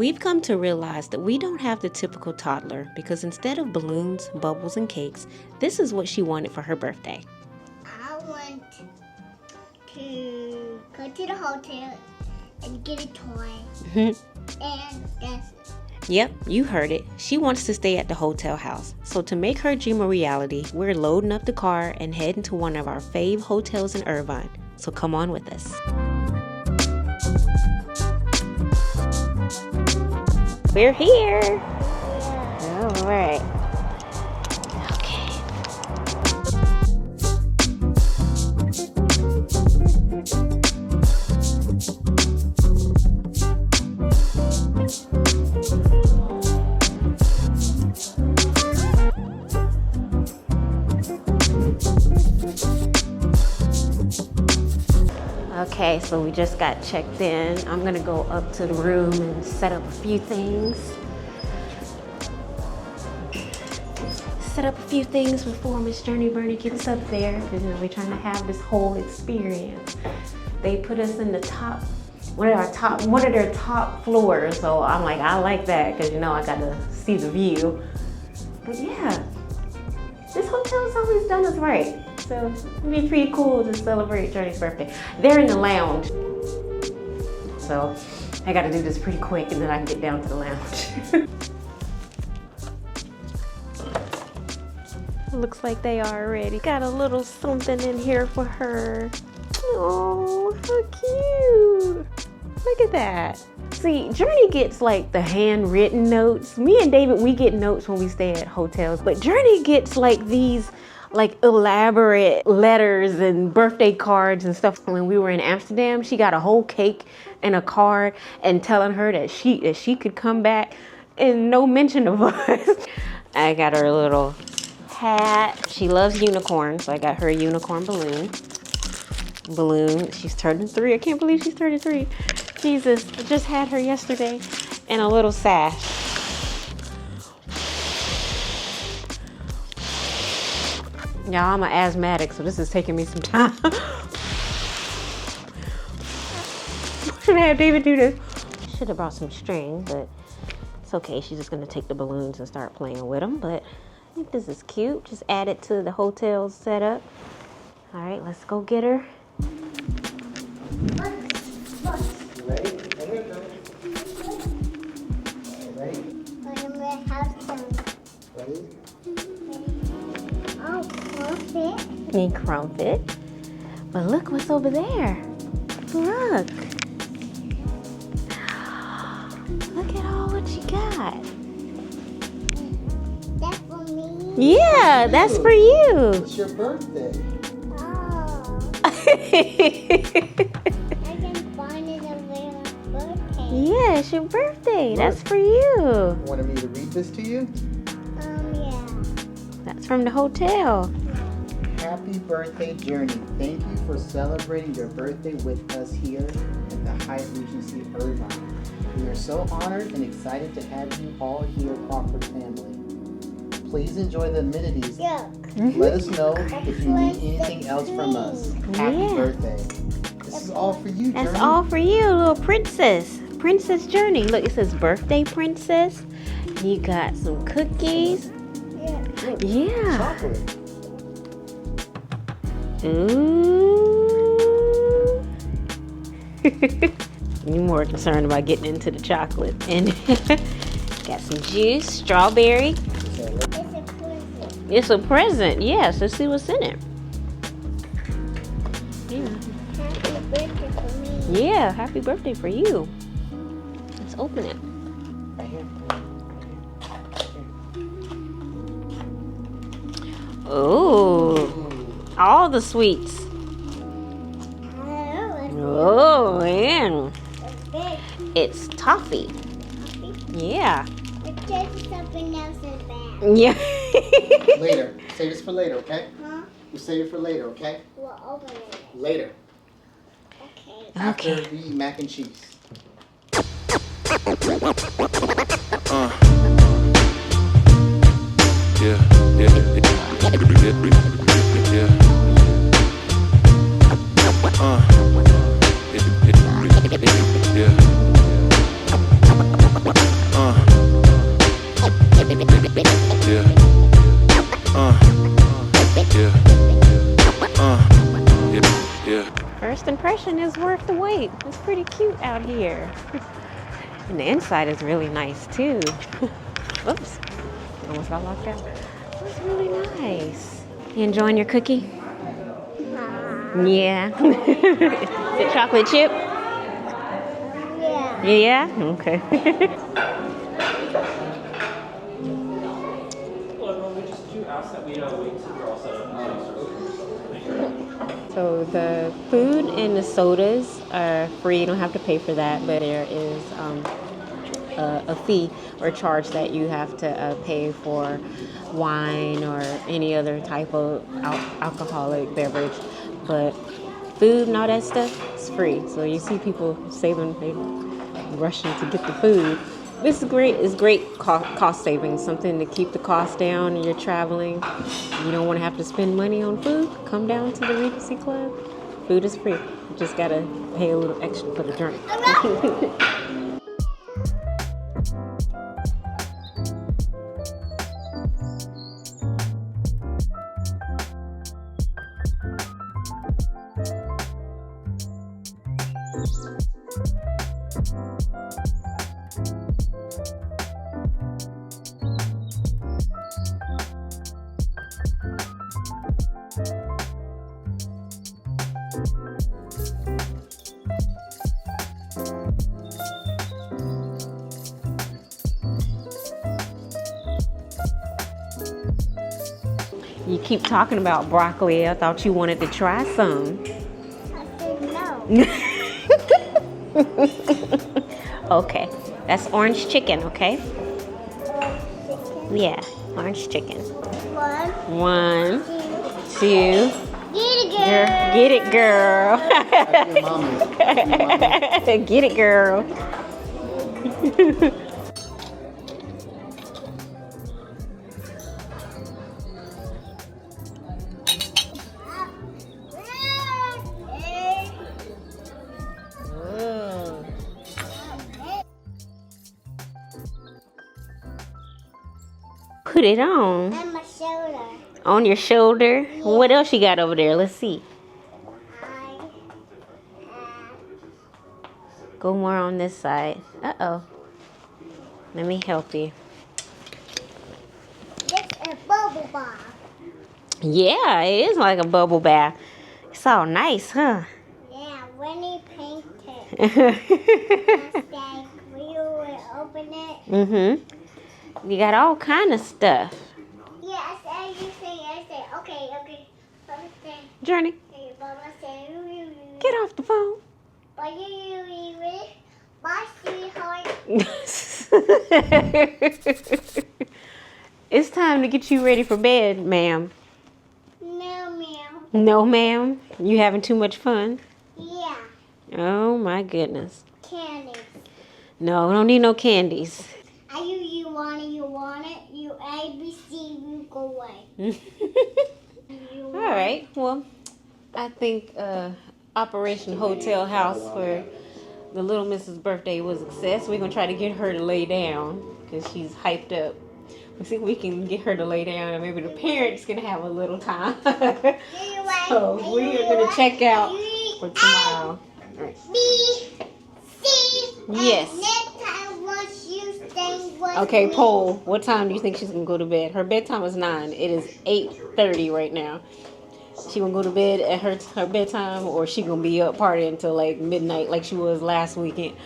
We've come to realize that we don't have the typical toddler because instead of balloons, bubbles, and cakes, this is what she wanted for her birthday. I want to go to the hotel and get a toy. And that's it. Yep, you heard it. She wants to stay at the hotel house. So to make her dream a reality, we're loading up the car and heading to one of our fave hotels in Irvine. So come on with us. We're here. Yeah. All right. Okay. Okay, so we just got checked in. I'm gonna go up to the room and set up a few things. Before Miss Journey Bernie gets up there, because we're trying to have this whole experience. They put us in the top, one of their top floors. So I'm like, I like that because I got to see the view. But yeah, this hotel's always done us right. So it'd be pretty cool to celebrate Journey's birthday. They're in the lounge. So I got to do this pretty quick and then I can get down to the lounge. Looks like they are already. Got a little something in here for her. Oh, how cute. Look at that. See, Journey gets like the handwritten notes. Me and David, we get notes when we stay at hotels, but Journey gets like these like elaborate letters and birthday cards and stuff. When we were in Amsterdam, she got a whole cake and a card and telling her that she could come back and no mention of us. I got her a little hat. She loves unicorns, so I got her a unicorn balloon. She's turning 3. I can't believe she's 33. Jesus, I just had her yesterday. And a little sash. Y'all, I'm an asthmatic, so this is taking me some time. Should I have David do this? Should have brought some string, but it's okay. She's just gonna take the balloons and start playing with them. But I think this is cute. Just add it to the hotel's setup. All right, let's go get her. Ready? Here we go. Ready? Ready? Oh, perfect. And crumpet. But look what's over there. Look. Look at all what you got. That's for me. Yeah, that's for you. It's your birthday. Oh. I can find it on my birthday. Yeah, it's your birthday. That's for you. Wanted me to read this to you? Yeah. That's from the hotel. Happy birthday, Journey. Thank you for celebrating your birthday with us here at the Hyatt Regency Irvine. We are so honored and excited to have you all here, Crawford family. Please enjoy the amenities. Look. Let us know if you need anything else from us. Happy birthday. This is all for you, Journey. That's all for you, little princess. Princess Journey. Look, it says birthday princess. You got some cookies. Yeah. Look, Yeah. chocolate. Ooh. You're more concerned about getting into the chocolate. And got some juice, strawberry. Okay, let's It's a present. It's a present. Yes, let's see what's in it. Yeah. Happy birthday for me. Yeah, happy birthday for you. Let's open it. right here. Oh, all the sweets. Oh, man. It's toffee. Yeah. Let's take something else in the bag. Yeah. Later. Save this for later, okay? Huh? You save it for later, okay? We'll open it. Later. Okay. After Okay. we eat mac and cheese. impression is worth the wait. It's pretty cute out here. And the inside is really nice too. Oops, almost got locked out. It's really nice. You enjoying your cookie? Yeah. The chocolate chip? Yeah. Yeah? Okay. So the food and the sodas are free. You don't have to pay for that, but there is a fee or charge that you have to pay for wine or any other type of alcoholic beverage. But food and all that stuff is free. So you see people saving, they rushing to get the food. This is great. It's great cost savings, something to keep the cost down when you're traveling. You don't want to have to spend money on food. Come down to the Regency Club. Food is free. You just gotta pay a little extra for the drink. You keep talking about broccoli. I thought you wanted to try some. I said no. Okay, that's orange chicken, okay? Chicken. Yeah, orange chicken. 1, 1, 2. Get it, girl. Get it, girl. Your mommy. Get it, girl. Put it on. On my shoulder. On your shoulder? What else you got over there? Let's see. Go more on this side. Uh-oh. Let me help you. It's a bubble bath. Yeah, it is like a bubble bath. It's all nice, huh? Yeah, when you paint it, we will open it. Mm-hmm. You got all kind of stuff. Yeah, I say, okay. Journey, get off the phone. Bye, sweetheart. It's time to get you ready for bed, ma'am. No, ma'am. No, ma'am. You having too much fun? Yeah, Oh, my goodness. candy. No, we don't need no candies. You want it. You A, B, C, you go away. All right. Well, I think Operation Hotel House for the little Mrs. birthday was a success. We're going to try to get her to lay down because she's hyped up. Let's see if we can get her to lay down and maybe the parents can have a little time. So we are going to check out for tomorrow. All right. B, C. Yes. And next time, once you stay with Okay, me. poll. What time do you think she's going to go to bed? Her bedtime is 9. It is 8:30 right now. She going to go to bed at her bedtime, or she going to be up partying until like midnight like she was last weekend?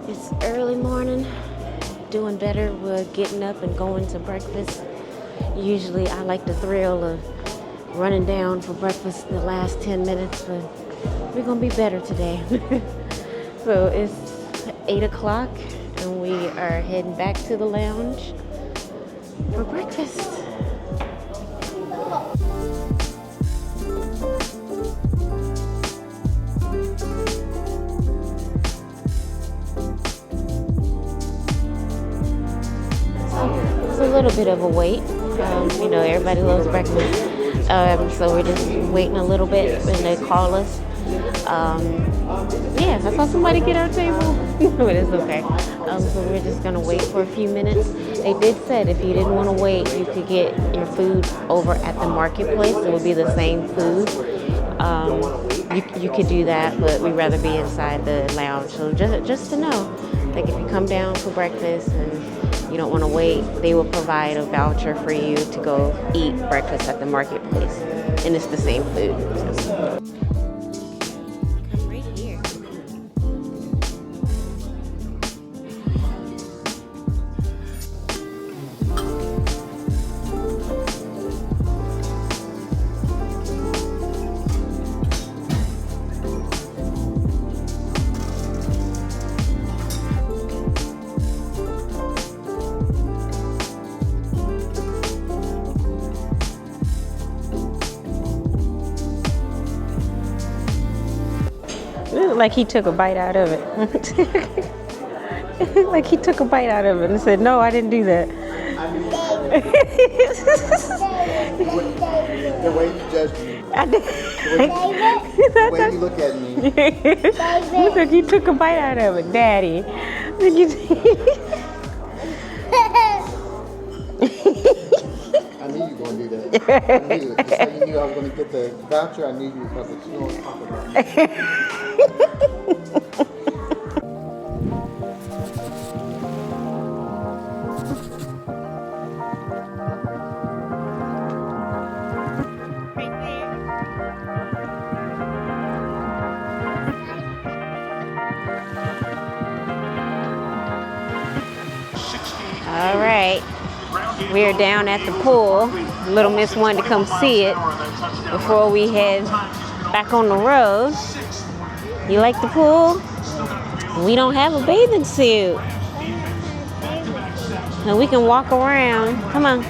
It's early morning, doing better with getting up and going to breakfast. Usually I like the thrill of running down for breakfast in the last 10 minutes, but we're gonna be better today. So it's 8 o'clock and we are heading back to the lounge for breakfast. bit of a wait. You know, everybody loves breakfast. So we're just waiting a little bit and they call us. Yeah, I saw somebody get our table, but it's okay. So we're just gonna wait for a few minutes. They did said if you didn't want to wait, you could get your food over at the marketplace. It would be the same food. You could do that, but we'd rather be inside the lounge. So just to know, like if you come down for breakfast and you don't want to wait, they will provide a voucher for you to go eat breakfast at the marketplace, and it's the same food. So. Come right here. It looked like he took a bite out of it. Like he took a bite out of it and said, "No, I didn't do that." The way you judge me. I did. The way you look at me. Look like you took a bite out of it, Daddy. Look I knew you were going to do that. I knew it. Just like you knew I was going to get the voucher, I knew you were going to chew on top of that. All right, we're down at the pool. Little Miss wanted to come see it before we head back on the road. You like the pool? We don't have a bathing suit. So we can walk around. Come on.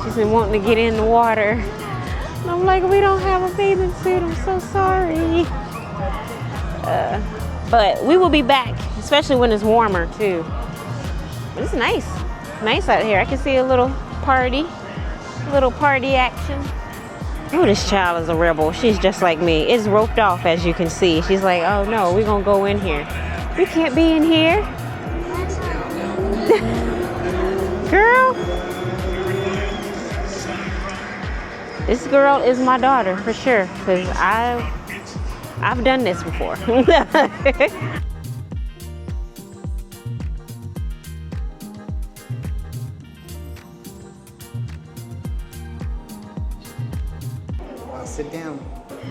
She's been wanting to get in the water. And I'm like, we don't have a bathing suit. I'm so sorry. But we will be back, especially when it's warmer too. But it's nice. Nice out here. I can see a little party action. Oh, this child is a rebel. She's just like me. It's roped off, as you can see. She's like, oh no, we're gonna go in here. We can't be in here. Girl. This girl is my daughter for sure, because I've done this before. Sit down.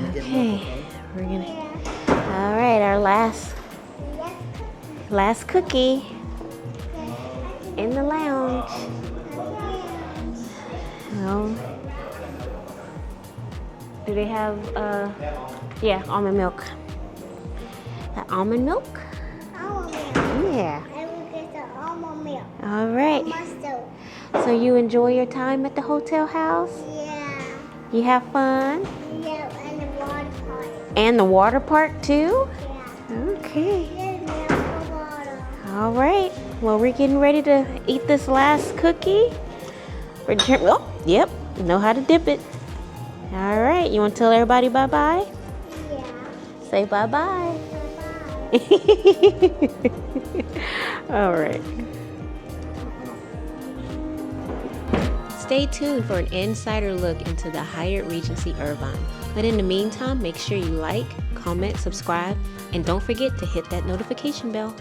Okay, we're gonna. All right, our last cookie in the lounge. Oh, do they have yeah, almond milk? The almond milk? Almond milk. Yeah. I will get the almond milk. All right. Mustard. So you enjoy your time at the hotel house? Yeah. You have fun? Yeah, and the water park. And the water park too? Yeah. Okay. There's milk and water. All right. Well, we're getting ready to eat this last cookie. Oh, yep. Know how to dip it. All right. You want to tell everybody bye-bye? Yeah. Say bye-bye. Bye-bye. All right. Stay tuned for an insider look into the Hyatt Regency Irvine. But in the meantime, make sure you like, comment, subscribe, and don't forget to hit that notification bell.